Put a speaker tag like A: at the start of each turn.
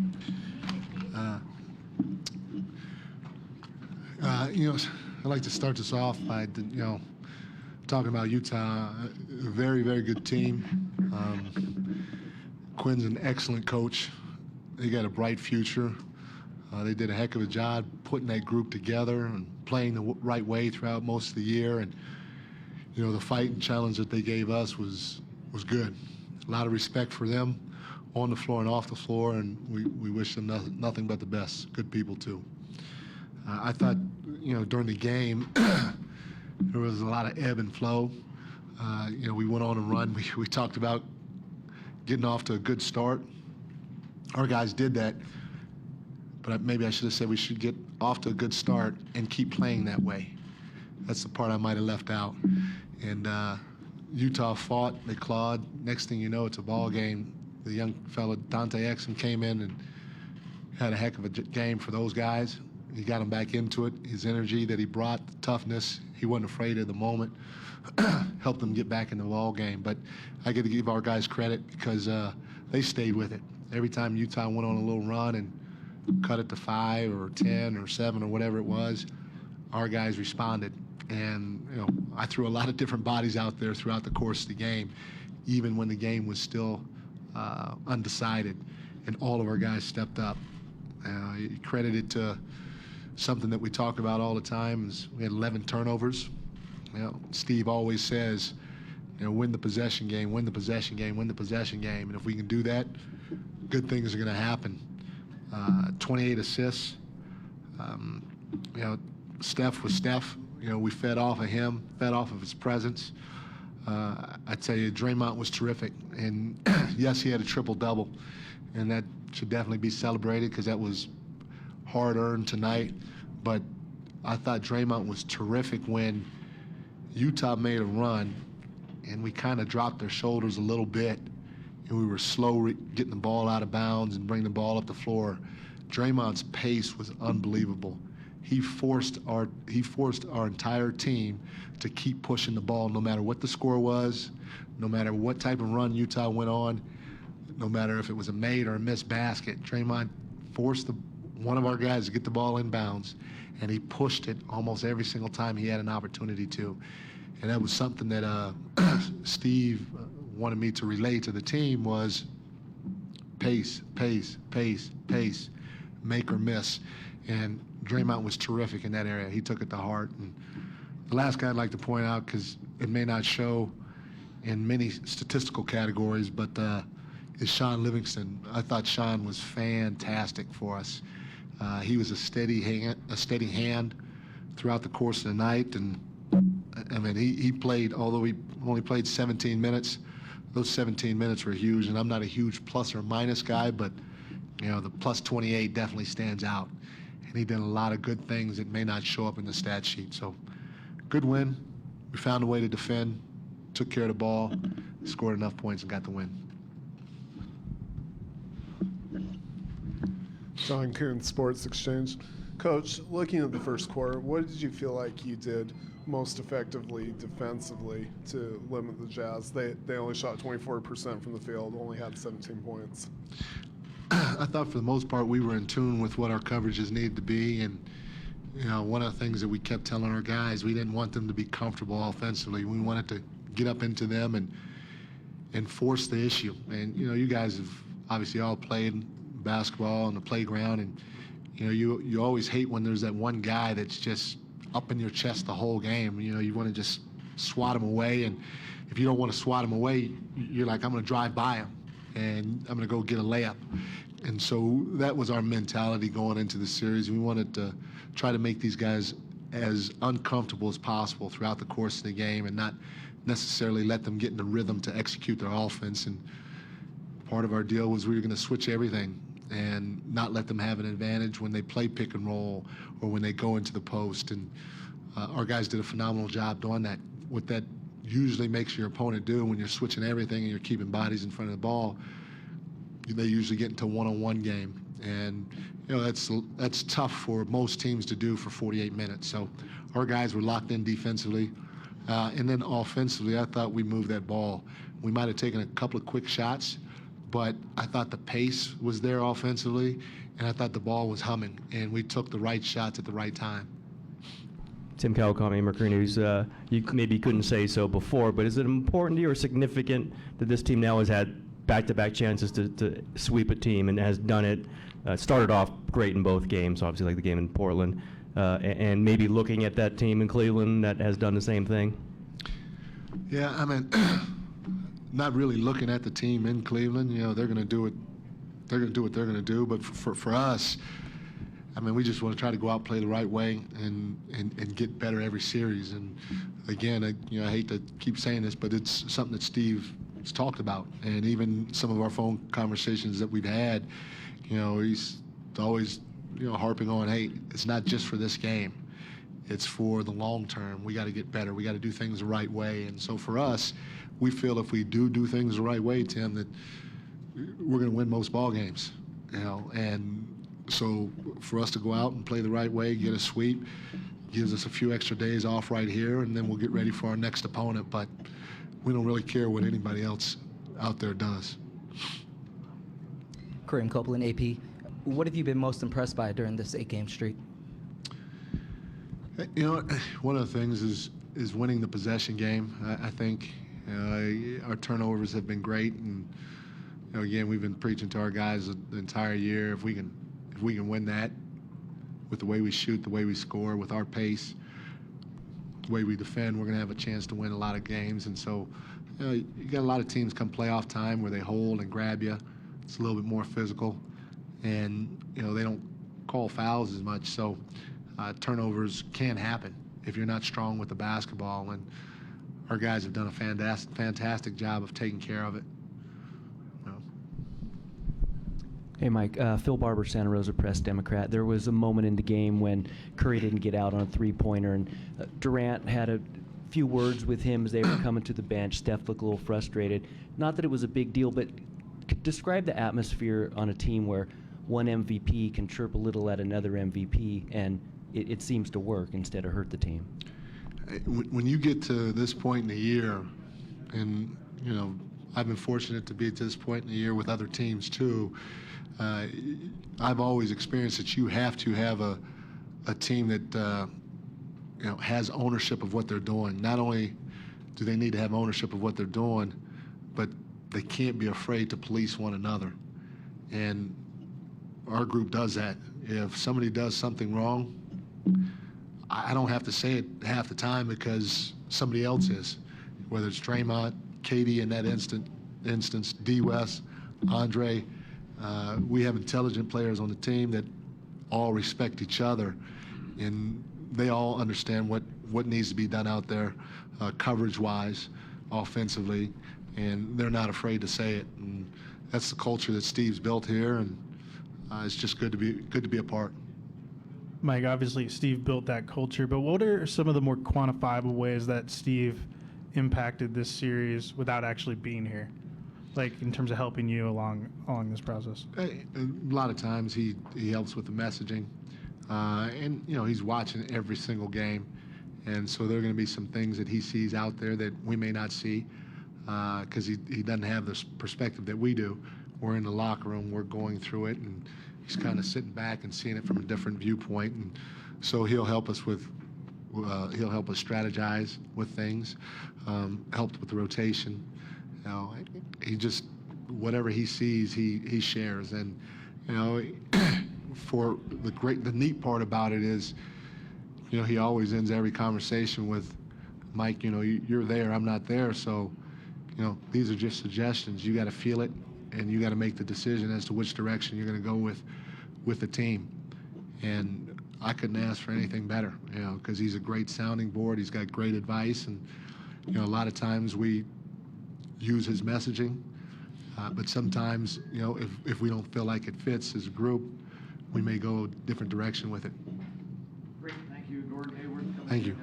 A: Uh, you know, I'd like to start this off by, talking about Utah. A very, very good team. Quinn's an excellent coach. They got a bright future. They did a heck of a job putting that group together and playing the right way throughout most of the year. And the fight and challenge that they gave us was good. A lot of respect for them on the floor and off the floor, and we wish them nothing but the best. Good people too. I thought, during the game, there was a lot of ebb and flow. We went on a run. We talked about getting off to a good start. Our guys did that, but maybe I should have said we should get off to a good start and keep playing that way. That's the part I might have left out. And Utah fought, they clawed. Next thing you know, it's a ball game. The young fella, Dante Exum, came in and had a heck of a game for those guys. He got them back into it. His energy that he brought, the toughness, he wasn't afraid of the moment, helped them get back in the ball game. But I got to give our guys credit because they stayed with it. Every time Utah went on a little run and cut it to 5 or 10 or 7 or whatever it was, our guys responded. And I threw a lot of different bodies out there throughout the course of the game, even when the game was still undecided, and all of our guys stepped up. Credited to something that we talk about all the time is we had 11 turnovers. Steve always says, win the possession game, win the possession game, win the possession game, and if we can do that, good things are going to happen. 28 assists. Steph was Steph. We fed off of him, fed off of his presence. I tell you, Draymond was terrific. And yes, he had a triple-double, and that should definitely be celebrated because that was hard-earned tonight. But I thought Draymond was terrific when Utah made a run, and we kind of dropped their shoulders a little bit, and we were slow getting the ball out of bounds and bringing the ball up the floor. Draymond's pace was unbelievable. He forced our entire team to keep pushing the ball no matter what the score was, no matter what type of run Utah went on, no matter if it was a made or a missed basket. Draymond forced one of our guys to get the ball in bounds, and he pushed it almost every single time he had an opportunity to. And that was something that Steve wanted me to relay to the team was pace, pace, pace, pace, make or miss. And Draymond was terrific in that area. He took it to heart. And the last guy I'd like to point out, because it may not show in many statistical categories, but is Sean Livingston. I thought Sean was fantastic for us. He was a steady hand throughout the course of the night. And I mean, he played, although he only played 17 minutes, those 17 minutes were huge. And I'm not a huge plus or minus guy, but the plus 28 definitely stands out. And he did a lot of good things that may not show up in the stat sheet. So good win. We found a way to defend, took care of the ball, scored enough points, and got the win.
B: John Kerr, Sports Exchange. Coach, looking at the first quarter, what did you feel like you did most effectively defensively to limit the Jazz? They only shot 24% from the field, only had 17 points.
A: I thought for the most part we were in tune with what our coverages needed to be, and one of the things that we kept telling our guys, we didn't want them to be comfortable offensively. We wanted to get up into them and force the issue. And you guys have obviously all played basketball on the playground, and you always hate when there's that one guy that's just up in your chest the whole game. You want to just swat him away, and if you don't want to swat him away, you're like, I'm going to drive by him and I'm going to go get a layup. And so that was our mentality going into the series. We wanted to try to make these guys as uncomfortable as possible throughout the course of the game and not necessarily let them get in the rhythm to execute their offense. And part of our deal was we were going to switch everything and not let them have an advantage when they play pick and roll or when they go into the post. And our guys did a phenomenal job doing that. What that usually makes your opponent do when you're switching everything and you're keeping bodies in front of the ball, they usually get into a one-on-one game. And that's tough for most teams to do for 48 minutes. So our guys were locked in defensively. And then offensively, I thought we moved that ball. We might have taken a couple of quick shots, but I thought the pace was there offensively, and I thought the ball was humming, and we took the right shots at the right time.
C: Tim Kawakami, Mercury News. You maybe couldn't say so before, but is it important to you or significant that this team now has had back-to-back chances to sweep a team and has done it? Started off great in both games, obviously, like the game in Portland, and maybe looking at that team in Cleveland that has done the same thing?
A: Yeah, I mean, not really looking at the team in Cleveland. You know, they're going to do it. They're going to do what they're going to do. But for us, I mean, we just want to try to go out, play the right way, and get better every series. And again, I hate to keep saying this, but it's something that Steve has talked about, and even some of our phone conversations that we've had. You know, he's always, harping on, hey, it's not just for this game. It's for the long term. We got to get better. We got to do things the right way. And so for us, we feel if we do things the right way, Tim, that we're going to win most ball games. And so for us to go out and play the right way, get a sweep, gives us a few extra days off right here, and then we'll get ready for our next opponent. But we don't really care what anybody else out there does.
D: Kareem Copeland, AP. What have you been most impressed by during this 8-game streak?
A: One of the things is winning the possession game. I think our turnovers have been great, and again, we've been preaching to our guys the entire year. If we can win that with the way we shoot, the way we score, with our pace, the way we defend, we're going to have a chance to win a lot of games. And so, you got a lot of teams come playoff time where they hold and grab you. It's a little bit more physical, and they don't call fouls as much. So turnovers can happen if you're not strong with the basketball, and our guys have done a fantastic job of taking care of it.
E: Hey, Mike. Phil Barber, Santa Rosa Press, Democrat. There was a moment in the game when Curry didn't get out on a three-pointer, and Durant had a few words with him as they were coming to the bench. Steph looked a little frustrated. Not that it was a big deal, but describe the atmosphere on a team where one MVP can chirp a little at another MVP, and it seems to work instead of hurt the team.
A: When you get to this point in the year, and I've been fortunate to be at this point in the year with other teams too. I've always experienced that you have to have a team that has ownership of what they're doing. Not only do they need to have ownership of what they're doing, but they can't be afraid to police one another. And our group does that. If somebody does something wrong, I don't have to say it half the time because somebody else is, whether it's Draymond, Katie in that instance, D. West, Andre. We have intelligent players on the team that all respect each other, and they all understand what needs to be done out there, coverage-wise, offensively, and they're not afraid to say it. And that's the culture that Steve's built here, and it's just good to be a part.
F: Mike, obviously Steve built that culture, but what are some of the more quantifiable ways that Steve impacted this series without actually being here, like in terms of helping you along this process?
A: A lot of times he helps with the messaging, and he's watching every single game, and so there are going to be some things that he sees out there that we may not see because he doesn't have this perspective that we do. We're in the locker room, we're going through it, and he's kind of sitting back and seeing it from a different viewpoint, and so he'll help us strategize with things, helped with the rotation. He just, whatever he sees, he shares. And for the neat part about it is, he always ends every conversation with, Mike, you're there, I'm not there, so these are just suggestions. You got to feel it, and you got to make the decision as to which direction you're going to go with the team. And I couldn't ask for anything better, because he's a great sounding board. He's got great advice, and a lot of times we use his messaging, but sometimes if we don't feel like it fits as a group, we may go a different direction with it.
G: Great, thank you, Gordon Hayward.
A: Thank you.